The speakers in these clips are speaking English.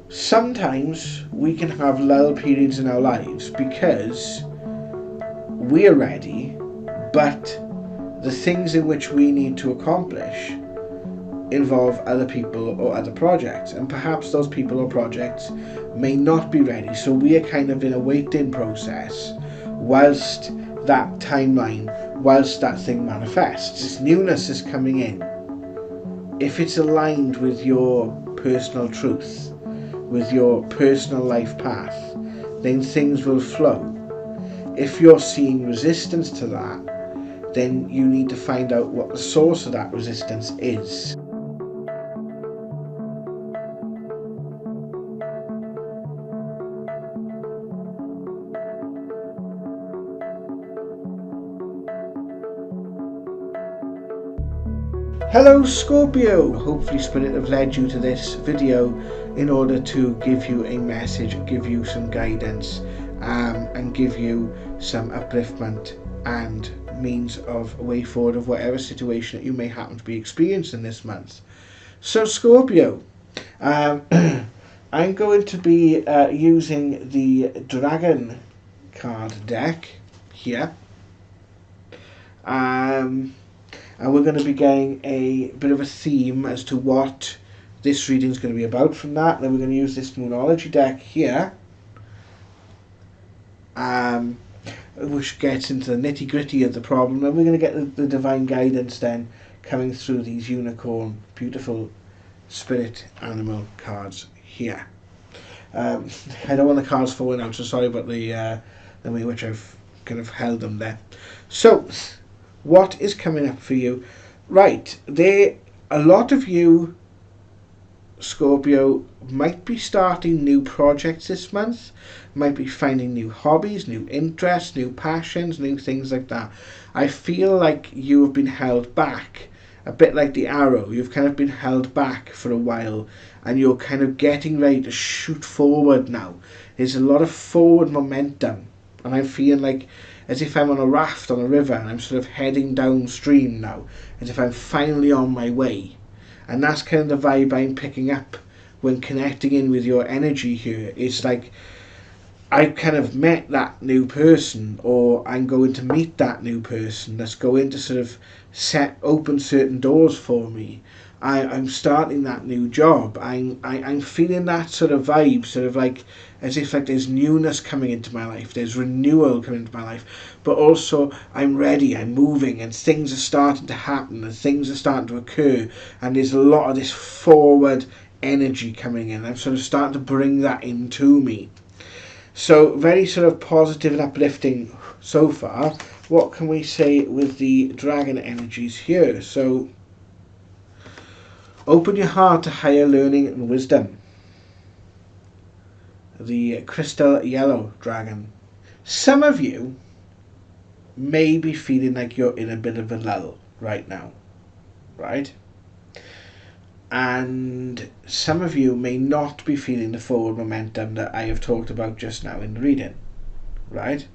Sometimes we can have lull periods in our lives because we're ready, but the things in which we need to accomplish involve other people or other projects, and perhaps those people or projects may not be ready, so we are kind of in a waiting process whilst that timeline, whilst that thing manifests. This newness is coming in. If it's aligned with your personal truth, with your personal life path, then things will flow. If you're seeing resistance to that, then you need to find out what the source of that resistance is. Hello Scorpio! Hopefully Spirit have led you to this video in order to give you a message, give you some guidance, and give you some upliftment and means of a way forward of whatever situation that you may happen to be experiencing this month. So Scorpio, I'm going to be using the Dragon card deck here. And we're going to be getting a bit of a theme as to what this reading is going to be about from that. Then we're going to use this Moonology deck here, which gets into the nitty gritty of the problem. And we're going to get the divine guidance then coming through these unicorn, beautiful spirit animal cards here. I don't want the cards falling out, so sorry about the way in which I've kind of held them there. So, what is coming up for you? Right, a lot of you, Scorpio, might be starting new projects this month, might be finding new hobbies, new interests, new passions, new things like that. I feel like you have been held back, a bit like the arrow. You've kind of been held back for a while, and you're kind of getting ready to shoot forward now. There's a lot of forward momentum, and I'm feeling like as if I'm on a raft on a river and I'm sort of heading downstream now, as if I'm finally on my way. And that's kind of the vibe I'm picking up when connecting in with your energy here. It's like I've kind of met that new person, or I'm going to meet that new person that's going to sort of open certain doors for me. I'm starting that new job. I'm feeling that sort of vibe, sort of like as if like there's newness coming into my life, there's renewal coming into my life, but also I'm ready, I'm moving, and things are starting to happen, and things are starting to occur, and there's a lot of this forward energy coming in. I'm sort of starting to bring that into me. So very sort of positive and uplifting so far. What can we say with the dragon energies here? So open your heart to higher learning and wisdom. The crystal yellow dragon. Some of you may be feeling like you're in a bit of a lull right now, right? And some of you may not be feeling the forward momentum that I have talked about just now in the reading, right?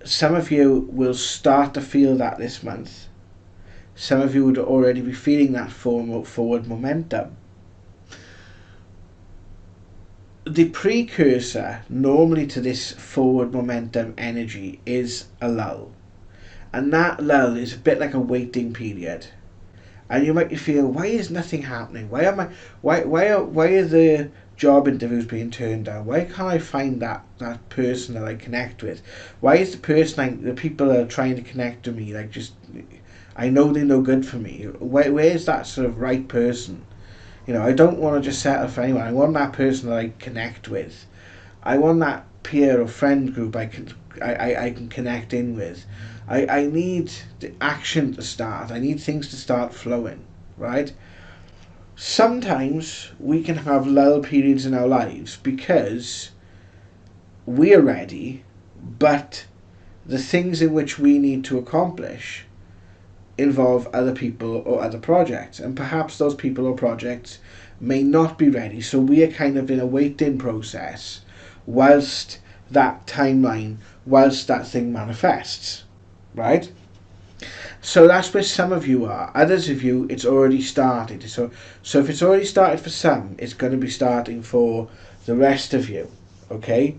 Some of you will start to feel that this month. Some of you would already be feeling that forward momentum. The precursor normally to this forward momentum energy is a lull. And that lull is a bit like a waiting period. And you might be feeling, why is nothing happening? Why are the job interviews being turned down? Why can't I find that person that I connect with? Why is the people that are trying to connect to me, like, just, I know they're no good for me. Where's that sort of right person? You know, I don't want to just settle for anyone. I want that person that I connect with. I want that peer or friend group I can connect in with. I need the action to start. I need things to start flowing, right? Sometimes we can have lull periods in our lives because we're ready, but the things in which we need to accomplish involve other people or other projects, and perhaps those people or projects may not be ready, so we are kind of in a waiting process whilst that timeline, whilst that thing manifests, right? So that's where some of you are. Others of you, it's already started. So if it's already started for some, it's going to be starting for the rest of you. Okay?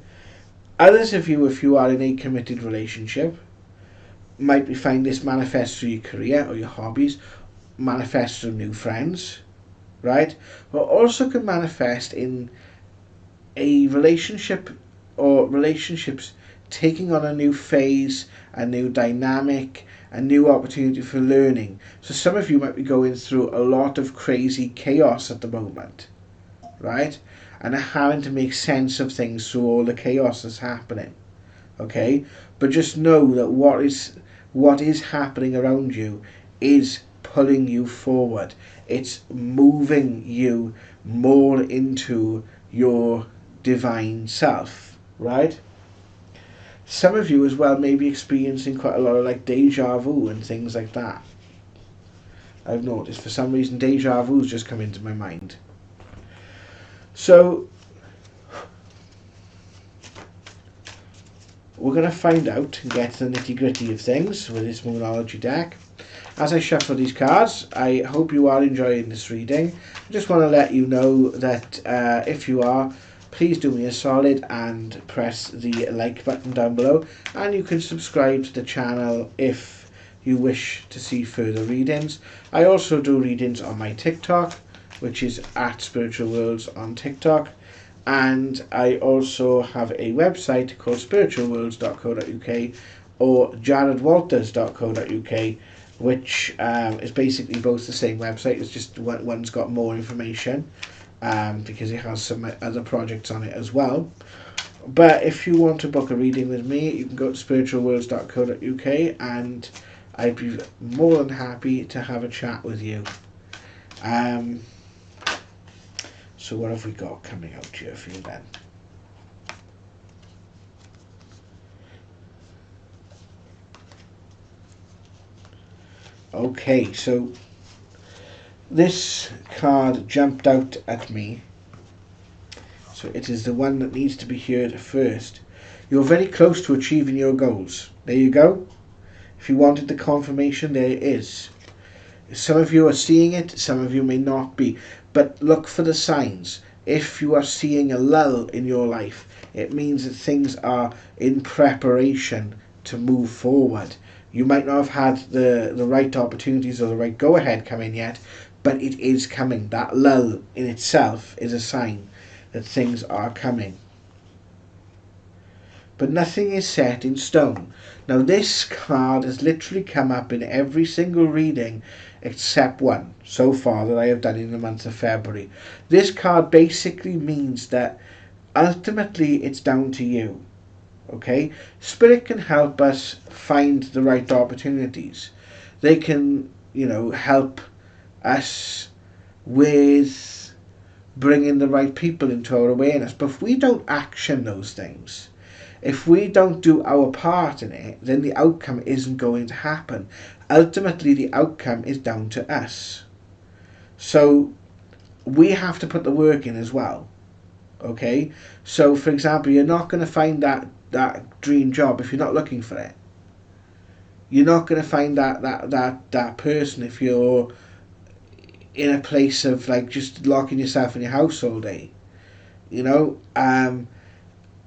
Others of you, if you are in a committed relationship, might be find this manifest through your career or your hobbies, manifest through new friends, right? But also can manifest in a relationship or relationships taking on a new phase, a new dynamic, a new opportunity for learning. So some of you might be going through a lot of crazy chaos at the moment, right? And are having to make sense of things through all the chaos that's happening. Okay? But just know that what is happening around you is pulling you forward. It's moving you more into your divine self, right? Some of you as well may be experiencing quite a lot of like deja vu and things like that. I've noticed for some reason deja vu's just come into my mind. So we're going to find out and get to the nitty gritty of things with this Moonology deck. As I shuffle these cards, I hope you are enjoying this reading. I just want to let you know that if you are, please do me a solid and press the like button down below, and you can subscribe to the channel if you wish to see further readings. I also do readings on my TikTok, which is at Spiritual Worlds on TikTok, and I also have a website called spiritualworlds.co.uk or jaredwalters.co.uk, which is basically both the same website. It's just one's got more information because it has some other projects on it as well. But if you want to book a reading with me, you can go to spiritualworlds.co.uk and I'd be more than happy to have a chat with you. So what have we got coming out here for you then? Okay, so this card jumped out at me. So it is the one that needs to be heard first. You're very close to achieving your goals. There you go. If you wanted the confirmation, there it is. Some of you are seeing it, some of you may not be. But look for the signs. If you are seeing a lull in your life, it means that things are in preparation to move forward. You might not have had the right opportunities or the right go-ahead come in yet, but it is coming. That lull in itself is a sign that things are coming. But nothing is set in stone. Now this card has literally come up in every single reading except one so far that I have done in the month of February. This card basically means that ultimately it's down to you. Okay? Spirit can help us find the right opportunities. They can, help us with bringing the right people into our awareness. But if we don't action those things, if we don't do our part in it, then the outcome isn't going to happen. Ultimately, the outcome is down to us. So we have to put the work in as well. Okay? So, for example, you're not going to find that dream job if you're not looking for it. You're not going to find that person if you're in a place of like just locking yourself in your house all day.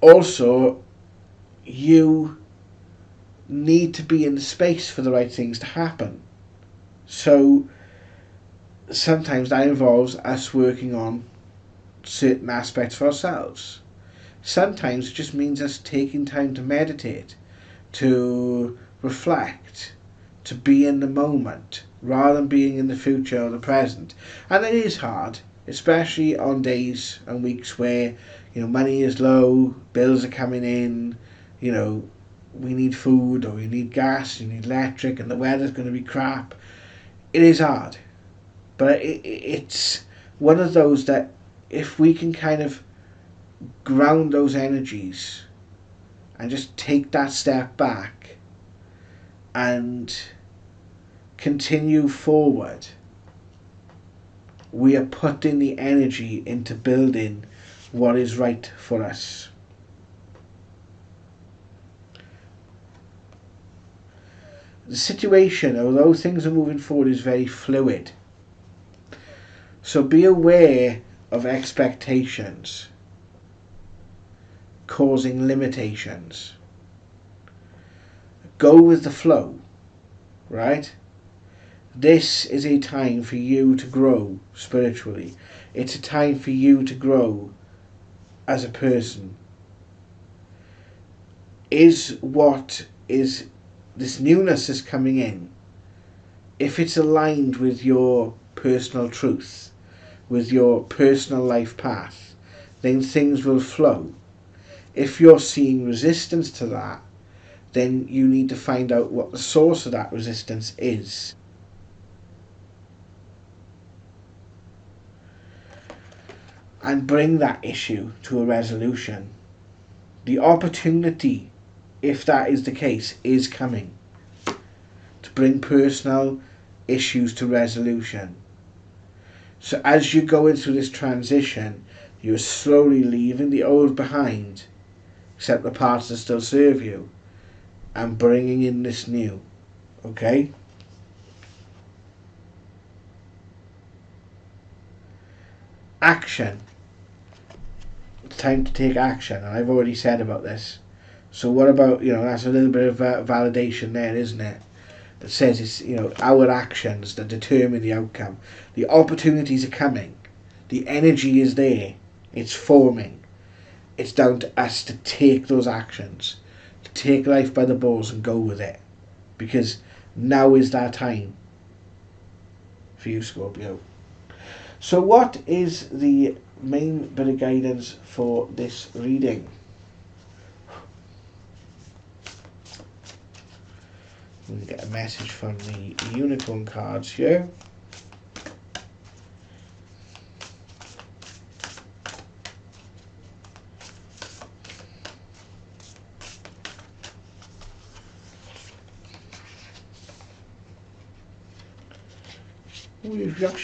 Also, you need to be in the space for the right things to happen. So sometimes that involves us working on certain aspects for ourselves. Sometimes it just means us taking time to meditate, to reflect, to be in the moment rather than being in the future or the present. And it is hard, especially on days and weeks where money is low, bills are coming in, we need food or we need gas, you need electric, and the weather's going to be crap. It is hard, but it's one of those that if we can kind of ground those energies and just take that step back and continue forward, we are putting the energy into building what is right for us. The situation, although things are moving forward, is very fluid. So be aware of expectations causing limitations. Go with the flow, right? This is a time for you to grow spiritually. It's a time for you to grow as a person. Is this newness that's coming in, if it's aligned with your personal truth, with your personal life path, then things will flow. If you're seeing resistance to that, then you need to find out what the source of that resistance is. And bring that issue to a resolution. The opportunity, if that is the case, is coming to bring personal issues to resolution. So as you're going through this transition, you're slowly leaving the old behind, except the parts that still serve you, and bringing in this new. Okay? Action. It's time to take action, and I've already said about this. So what about, that's a little bit of validation there, isn't it? That says it's, our actions that determine the outcome. The opportunities are coming. The energy is there. It's forming. It's down to us to take those actions. To take life by the balls and go with it. Because now is that time for you, Scorpio. So what is the main bit of guidance for this reading? We get a message from the unicorn cards here.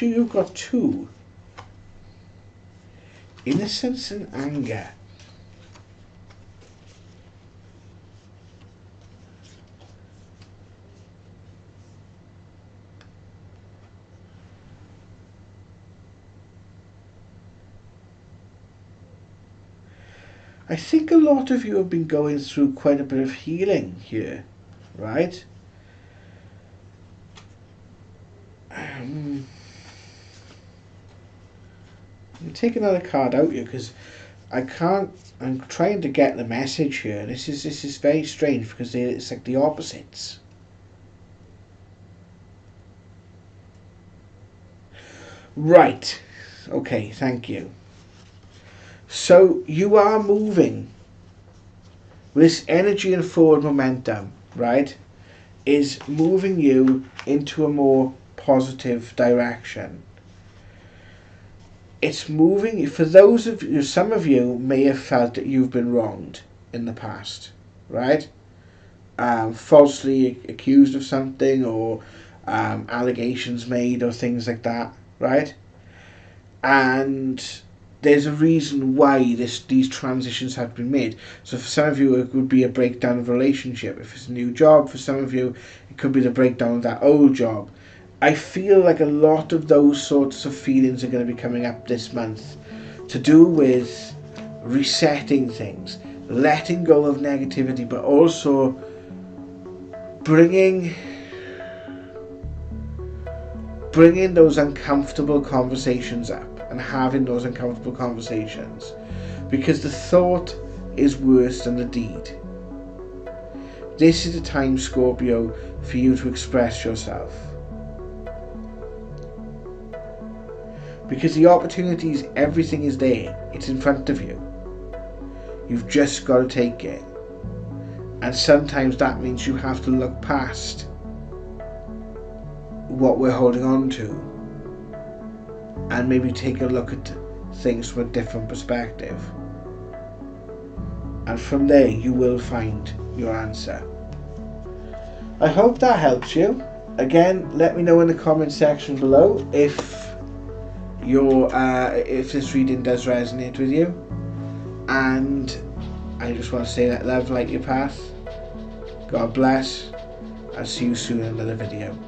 You've got two. Innocence and anger. I think a lot of you have been going through quite a bit of healing here, right? Take another card out here because I'm trying to get the message here. This is very strange because it's like the opposites. Right. Okay, thank you. So you are moving. This energy and forward momentum, right, is moving you into a more positive direction. It's moving, for those of you, some of you may have felt that you've been wronged in the past, right? Falsely accused of something, or allegations made, or things like that, right? And there's a reason why these transitions have been made. So for some of you, it would be a breakdown of relationship. If it's a new job, for some of you, it could be the breakdown of that old job. I feel like a lot of those sorts of feelings are going to be coming up this month to do with resetting things, letting go of negativity, but also bringing those uncomfortable conversations up and having those uncomfortable conversations, because the thought is worse than the deed. This is the time, Scorpio, for you to express yourself. Because the opportunities, everything is there. It's in front of you. You've just got to take it. And sometimes that means you have to look past what we're holding on to and maybe take a look at things from a different perspective. And from there you will find your answer. I hope that helps you. Again, let me know in the comment section below if this reading does resonate with you. And I just want to say that love light your path. God bless. I'll see you soon in another video.